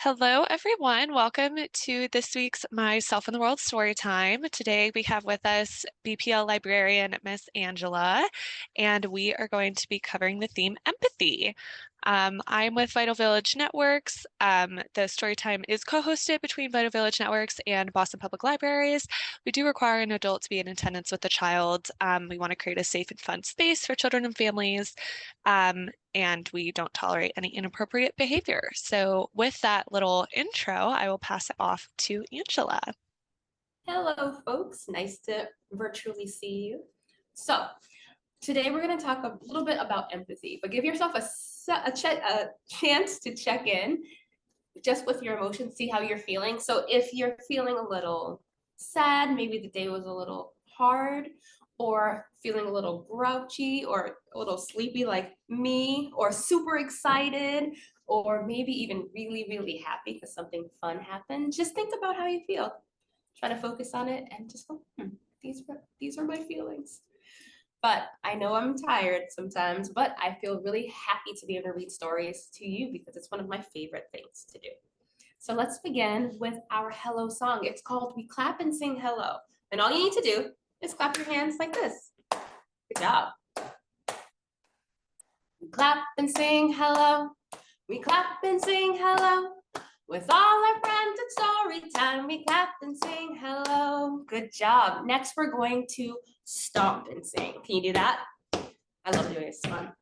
Hello, everyone. Welcome to this week's Myself in the World Storytime. Today we have with us BPL Librarian Miss Angela, and we are going to be covering the theme empathy. I'm with Vital Village Networks. The Storytime is co-hosted between Vital Village Networks and Boston Public Libraries. We do require an adult to be in attendance with the child. We want to create a safe and fun space for children and families. And we don't tolerate any inappropriate behavior. So with that little intro, I will pass it off to Angela. Hello, folks. Nice to virtually see you. So today we're going to talk a little bit about empathy, but give yourself a chance to check in just with your emotions, see how you're feeling. So if you're feeling a little sad, maybe the day was a little hard, or feeling a little grouchy or a little sleepy like me, or super excited, or maybe even really, really happy because something fun happened, just think about how you feel. Try to focus on it and just go, these are my feelings. But I know I'm tired sometimes, but I feel really happy to be able to read stories to you because it's one of my favorite things to do. So let's begin with our hello song. It's called We Clap and Sing Hello. And all you need to do is clap your hands like this. Good job. We clap and sing hello. We clap and sing hello. With all our friends at story time, we clap and sing hello. Good job. Next, we're going to stomp and sing. Can you do that? I love doing this. It's fun.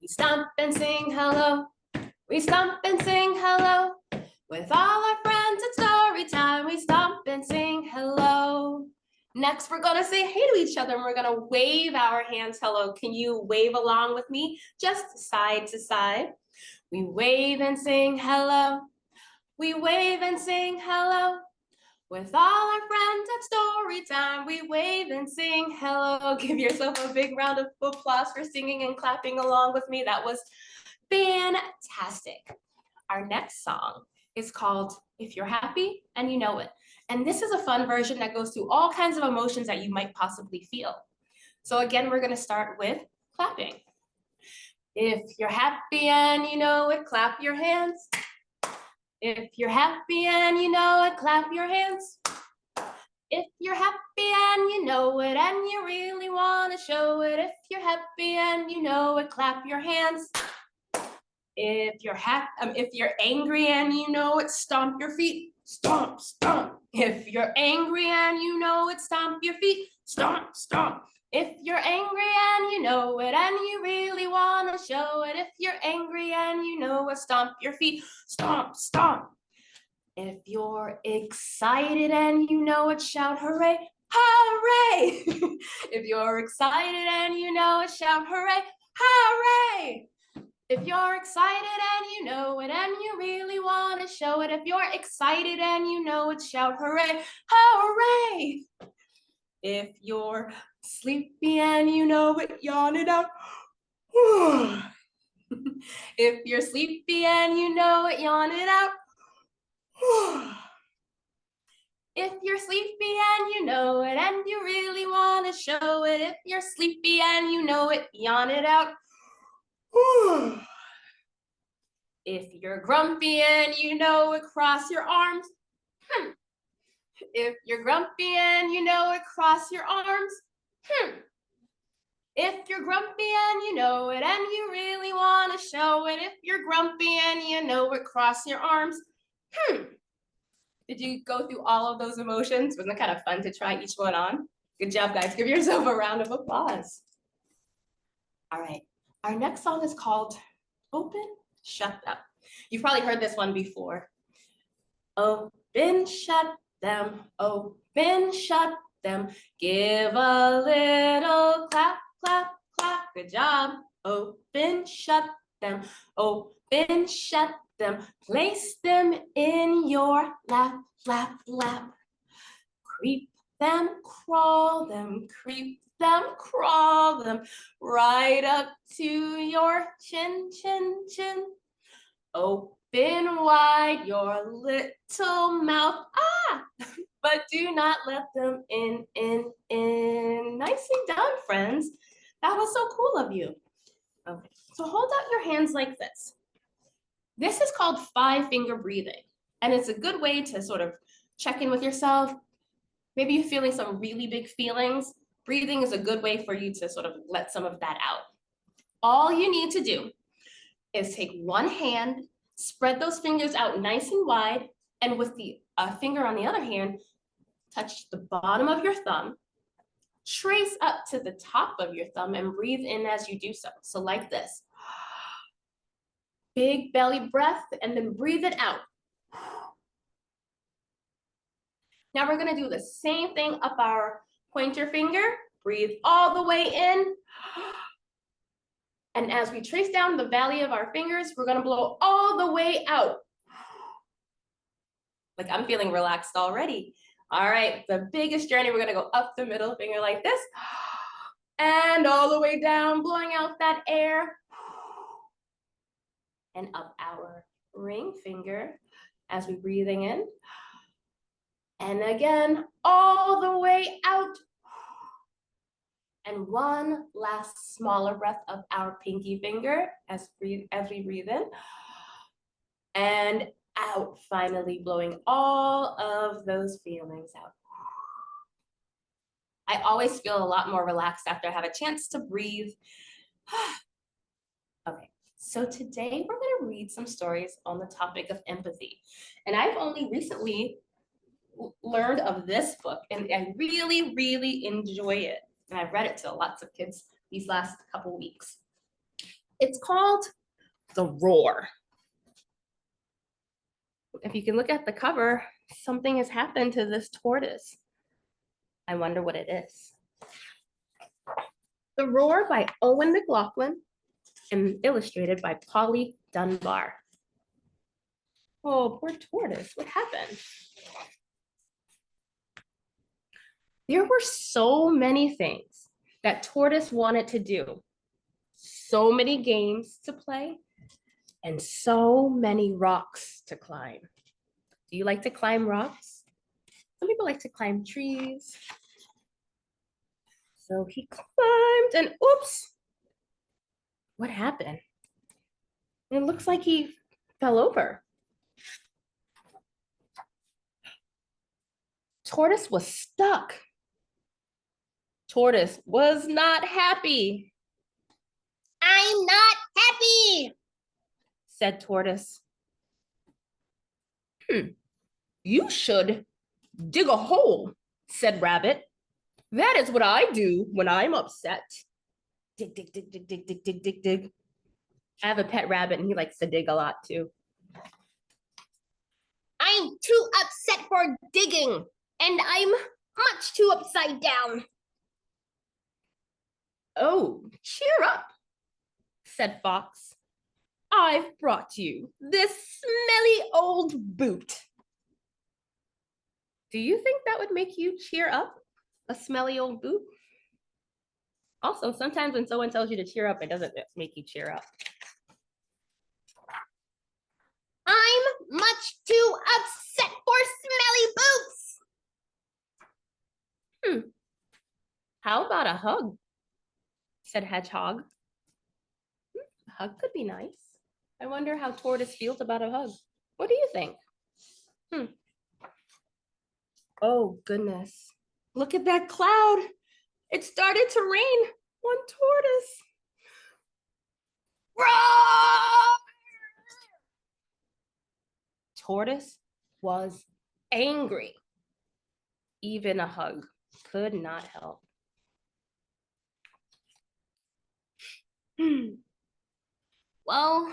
We stomp and sing hello. We stomp and sing hello. With all our friends at story time, we stomp and sing hello. Next, we're gonna say hey to each other and we're gonna wave our hands hello. Can you wave along with me? Just side to side. We wave and sing hello. We wave and sing hello. With all our friends at story time, we wave and sing hello. Give yourself a big round of applause for singing and clapping along with me. That was fantastic. Our next song is called If You're Happy and You Know It. And this is a fun version that goes through all kinds of emotions that you might possibly feel. So again, we're gonna start with clapping. If you're happy and you know it, clap your hands. If you're happy and you know it, clap your hands. If you're happy and you know it and you really want to show it, if you're happy and you know it, clap your hands. If you're angry and you know it, stomp your feet. Stomp, stomp. If you're angry and you know it, stomp your feet. Stomp, stomp. If you're angry and you know it and you really want to show it, if you're angry and you know it, stomp your feet. Stomp, stomp. If you're excited and you know it, shout hooray, hooray. If you're excited and you know it, shout hooray, hooray. If you're excited and you know it and you really want to show it, if you're excited and you know it, shout hooray, hooray. If you're sleepy and you know it, yawn it out. If you're sleepy and you know it, yawn it out. If you're sleepy and you know it and you really want to show it, if you're sleepy and you know it, yawn it out. If you're grumpy and you know it, cross your arms. If you're grumpy and you know it, cross your arms. If you're grumpy and you know it and you really want to show it, if you're grumpy and you know it, cross your arms. Did you go through all of those emotions? Wasn't it kind of fun to try each one on? Good job, guys. Give yourself a round of applause. All right. Our next song is called Open, Shut Them. You've probably heard this one before. Open, shut them. Open, shut them. Give a little clap, clap, clap. Good job. Open, shut them. Open, shut them. Place them in your lap, lap, lap. Creep them, crawl them, creep them, crawl them, right up to your chin, chin, chin. Open wide your little mouth, but do not let them in. Nicely done, friends. That was so cool of you. Okay, so hold out your hands like this. This is called 5-finger breathing. And it's a good way to sort of check in with yourself. Maybe you're feeling some really big feelings. Breathing is a good way for you to sort of let some of that out. All you need to do is take one hand, spread those fingers out nice and wide, and with the finger on the other hand, touch the bottom of your thumb, trace up to the top of your thumb, and breathe in as you do so. So like this. Big belly breath, and then breathe it out. Now we're gonna do the same thing up our pointer finger. Breathe all the way in. And as we trace down the valley of our fingers, we're gonna blow all the way out. Like I'm feeling relaxed already. All right, the biggest journey, we're gonna go up the middle finger like this. And all the way down, blowing out that air. And up our ring finger as we're breathing in. And again, all the way out. And one last smaller breath of our pinky finger as we breathe in. And out, finally blowing all of those feelings out. I always feel a lot more relaxed after I have a chance to breathe. Okay, so today we're going to read some stories on the topic of empathy. And I've only recently learned of this book, and I really, really enjoy it. And I've read it to lots of kids these last couple weeks. It's called The Roar. If you can look at the cover, something has happened to this tortoise. I wonder what it is. The Roar by Owen McLaughlin and illustrated by Polly Dunbar. Oh, poor tortoise, what happened? There were so many things that tortoise wanted to do. So many games to play and so many rocks to climb. Do you like to climb rocks? Some people like to climb trees. So he climbed and oops, what happened? It looks like he fell over. Tortoise was stuck. Tortoise was not happy. I'm not happy, said Tortoise. You should dig a hole, said Rabbit. That is what I do when I'm upset. Dig, dig, dig, dig, dig, dig, dig, dig, dig. I have a pet rabbit and he likes to dig a lot too. I'm too upset for digging and I'm much too upside down. Oh, cheer up, said Fox. I've brought you this smelly old boot. Do you think that would make you cheer up? A smelly old boot? Also, sometimes when someone tells you to cheer up, it doesn't make you cheer up. I'm much too upset for smelly boots. How about a hug? Said Hedgehog. A hug could be nice. I wonder how Tortoise feels about a hug. What do you think? Oh, goodness. Look at that cloud. It started to rain on Tortoise. Roar! Tortoise was angry. Even a hug could not help. Well,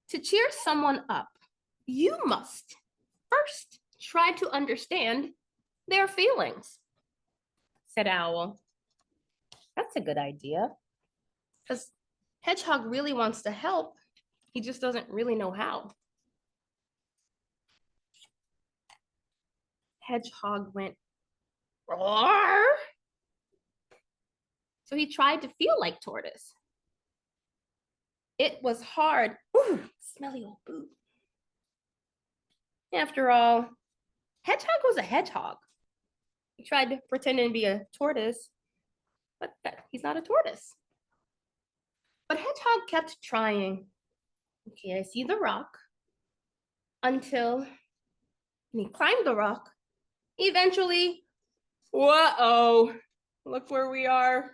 to cheer someone up, you must first try to understand their feelings, said Owl. That's a good idea, because Hedgehog really wants to help. He just doesn't really know how. Hedgehog went, roar. So he tried to feel like Tortoise. It was hard. Ooh, smelly old boot. After all, Hedgehog was a hedgehog. He tried to pretend to be a tortoise, but he's not a tortoise. But Hedgehog kept trying. Okay, I see the rock until he climbed the rock. Eventually, whoa, look where we are.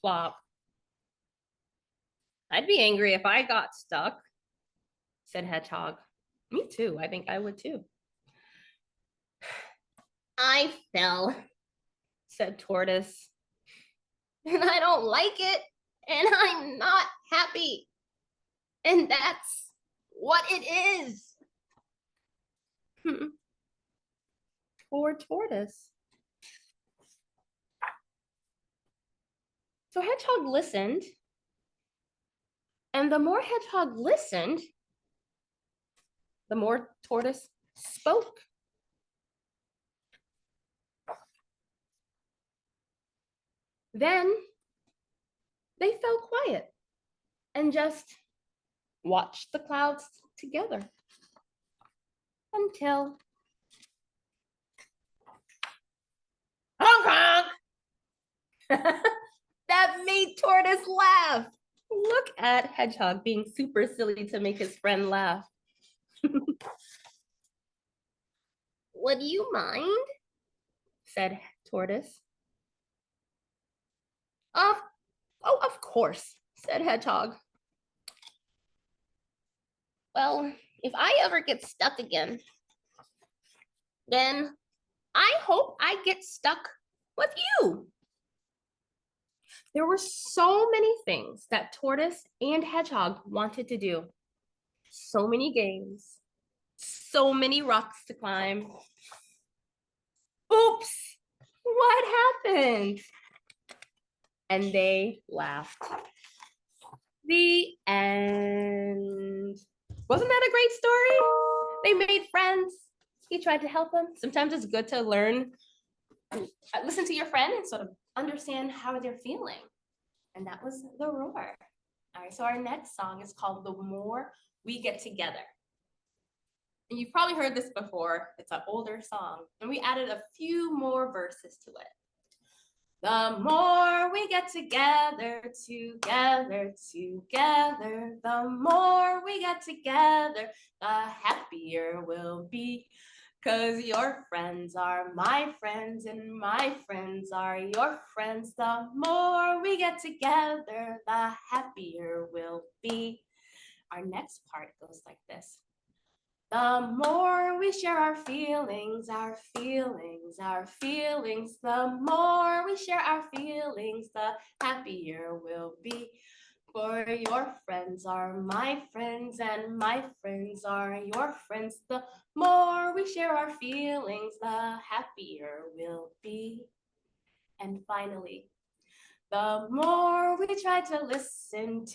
Plop. I'd be angry if I got stuck, said Hedgehog. Me too, I think I would too. I fell, said Tortoise. And I don't like it, and I'm not happy. And that's what it is. Poor Tortoise. So Hedgehog listened, and the more Hedgehog listened, the more Tortoise spoke. Then they fell quiet and just watched the clouds together until honk honk. That made Tortoise laugh. Look at Hedgehog being super silly to make his friend laugh. Would you mind? Said Tortoise. Of course, said Hedgehog. Well, if I ever get stuck again, then I hope I get stuck with you. There were so many things that Tortoise and Hedgehog wanted to do. So many games, so many rocks to climb. Oops, what happened? And they laughed. The end. Wasn't that a great story? They made friends. He tried to help them. Sometimes it's good to learn, listen to your friend and sort of understand how they're feeling. And that was the roar. All right, so our next song is called The More We Get Together. And you've probably heard this before. It's an older song. And we added a few more verses to it. The more we get together, together, together, the more we get together, the happier we'll be. 'Cause your friends are my friends and my friends are your friends. The more we get together, the happier we'll be. Our next part goes like this. The more we share our feelings, our feelings, our feelings, the more we share our feelings, the happier we'll be. For your friends are my friends and my friends are your friends. The more we share our feelings, the happier we'll be. And finally, the more we try to listen,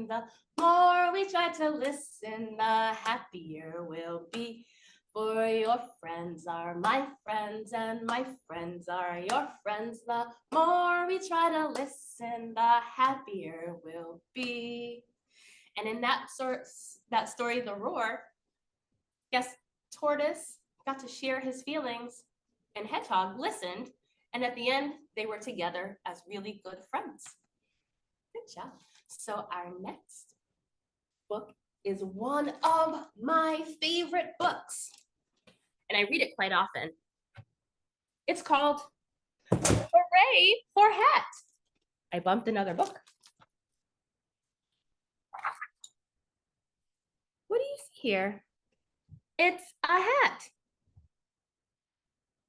the more we try to listen, the happier we'll be. For your friends are my friends and my friends are your friends. The more we try to listen, the happier we'll be. And in that story, The Roar, guess Tortoise got to share his feelings and Hedgehog listened. And at the end, they were together as really good friends. Good job. So our next book is one of my favorite books. And I read it quite often. It's called Hooray for Hat. I bumped another book. What do you see here? It's a hat.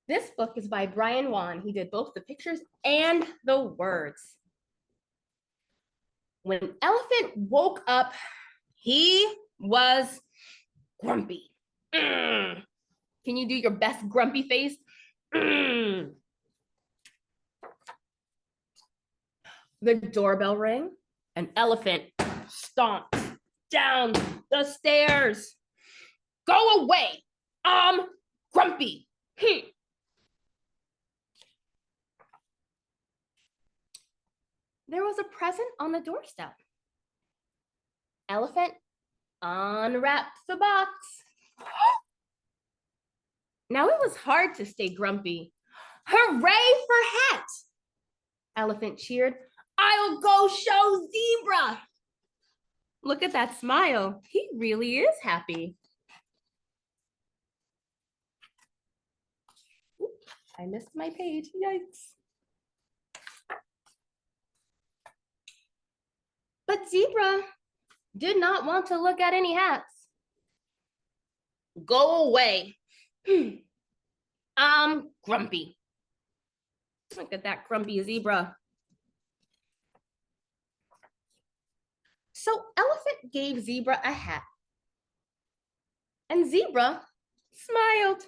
This book is by Brian Wan. He did both the pictures and the words. When Elephant woke up, he was grumpy. Can you do your best grumpy face? The doorbell rang. An elephant stomped down the stairs. Go away. I'm grumpy. There was a present on the doorstep. Elephant unwrapped the box. Now it was hard to stay grumpy. Hooray for Hat! Elephant cheered. I'll go show Zebra. Look at that smile. He really is happy. Oops, I missed my page. Yikes. But Zebra did not want to look at any hats. Go away. I'm grumpy. Look at that grumpy zebra. So Elephant gave Zebra a hat. And Zebra smiled.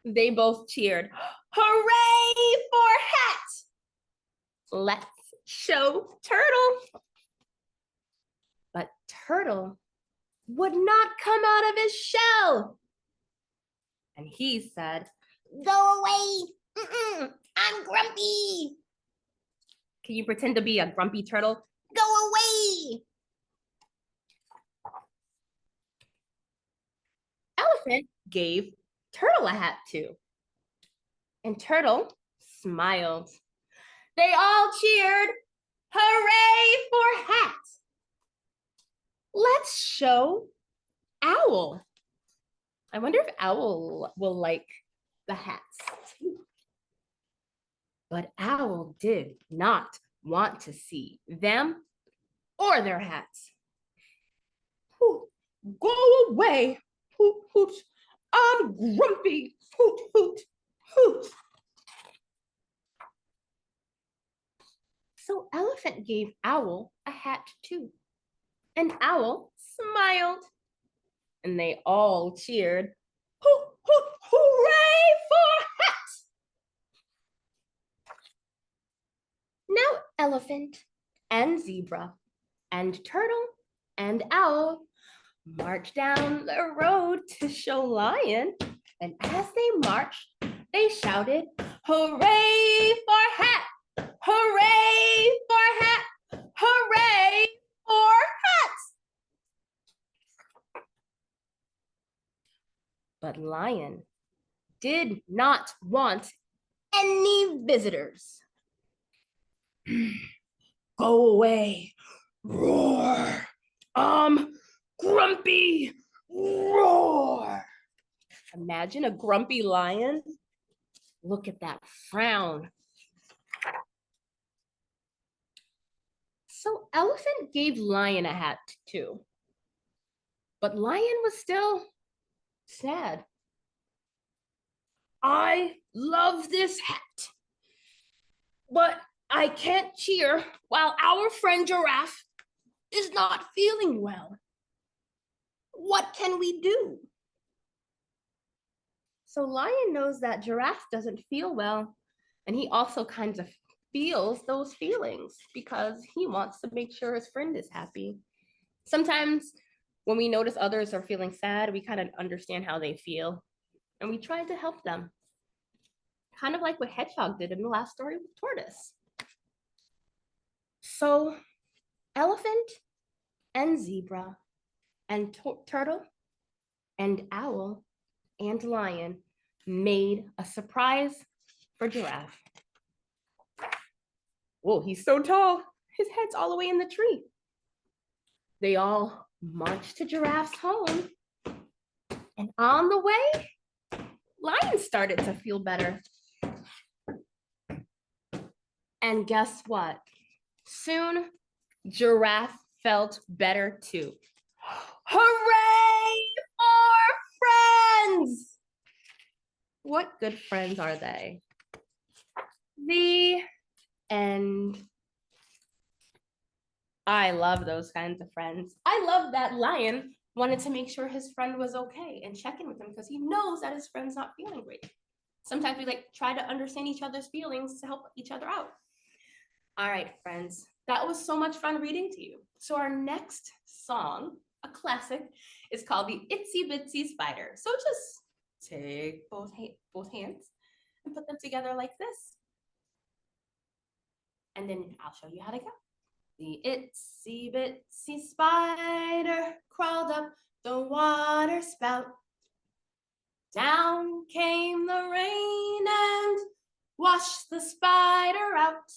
They both cheered. Hooray for hat! Let's show Turtle. But Turtle would not come out of his shell. And he said, go away. I'm grumpy. Can you pretend to be a grumpy turtle? Go away. Elephant gave Turtle a hat too. And Turtle smiled. They all cheered, hooray for hat. Let's show Owl. I wonder if Owl will like the hats too. But Owl did not want to see them or their hats. Go away. Hoot, hoot. I'm grumpy. Hoot, hoot, hoot. So Elephant gave Owl a hat too. And Owl smiled. And they all cheered, hoot, hoot, hooray for hat! Now Elephant and Zebra and Turtle and Owl marched down the road to show Lion. And as they marched, they shouted, hooray for hat! Hooray for hat! Hooray for hat! But Lion did not want any visitors. Go away, roar. Grumpy, roar. Imagine a grumpy lion. Look at that frown. So Elephant gave Lion a hat too. But Lion was still sad. I love this hat, but I can't cheer while our friend Giraffe is not feeling well. What can we do? So Lion knows that Giraffe doesn't feel well, and he also kind of feels those feelings because he wants to make sure his friend is happy. Sometimes when we notice others are feeling sad, we kind of understand how they feel, and we try to help them. Kind of like what Hedgehog did in the last story with Tortoise. So Elephant and Zebra and Turtle and Owl and Lion made a surprise for Giraffe. Whoa, he's so tall. His head's all the way in the tree. They all marched to Giraffe's home. And on the way, Lion started to feel better. And guess what? Soon, Giraffe felt better too. Hooray for friends! What good friends are they? The end. I love those kinds of friends. I love that Lion wanted to make sure his friend was okay and check in with him because he knows that his friend's not feeling great. Sometimes we try to understand each other's feelings to help each other out. All right, friends, that was so much fun reading to you. So our next song, a classic, is called The Itsy Bitsy Spider. So just take both hands and put them together like this. And then I'll show you how to go. The itsy bitsy spider crawled up the water spout. Down came the rain and washed the spider out.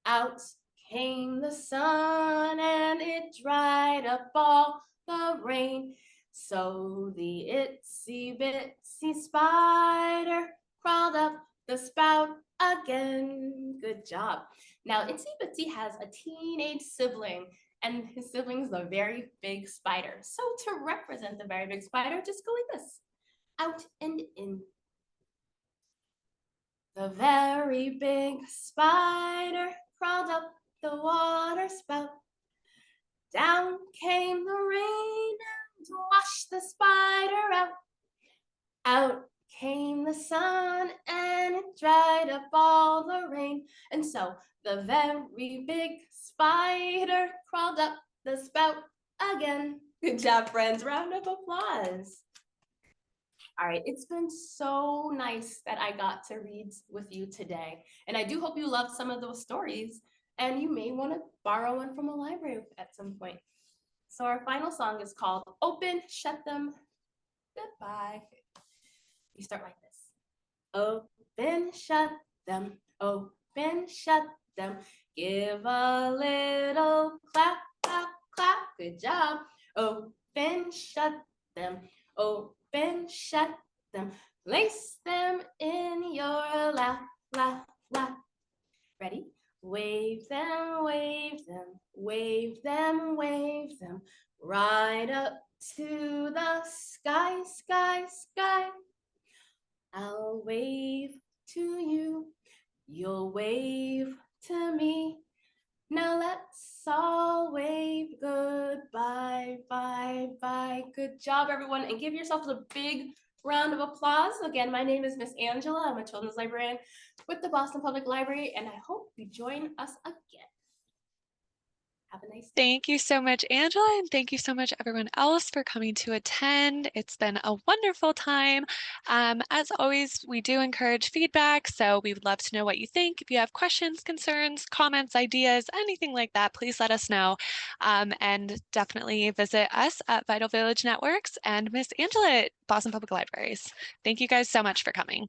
Out came the sun and it dried up all the rain. So the itsy bitsy spider crawled up the spout again. Good job. Now, Itsy Bitsy has a teenage sibling, and his sibling's the very big spider. So to represent the very big spider, just go like this. Out and in. The very big spider crawled up the water spout. Down came the rain and washed the spider out. Out came the sun and it dried up all the rain. And so the very big spider crawled up the spout again. Good job, friends. Round of applause. All right, it's been so nice that I got to read with you today. And I do hope you loved some of those stories, and you may want to borrow one from a library at some point. So our final song is called Open, Shut Them, Goodbye. You start like this. Open, shut them, open, shut them. Give a little clap, clap, clap. Good job. Open, shut them, open, shut them. Place them in your lap, lap, lap. Ready? Wave them, wave them, wave them, wave them. Right up to the sky, sky, sky. I'll wave to you, you'll wave to me. Now let's all wave goodbye, bye, bye. Good job, everyone, and give yourselves a big round of applause. Again, my name is Miss Angela. I'm a children's librarian with the Boston Public Library, and I hope you join us again. Have a nice day. Thank you so much, Angela, and thank you so much, everyone else, for coming to attend. It's been a wonderful time. As always, we do encourage feedback, so we would love to know what you think. If you have questions, concerns, comments, ideas, anything like that, please let us know. And definitely visit us at Vital Village Networks and Miss Angela at Boston Public Libraries. Thank you guys so much for coming.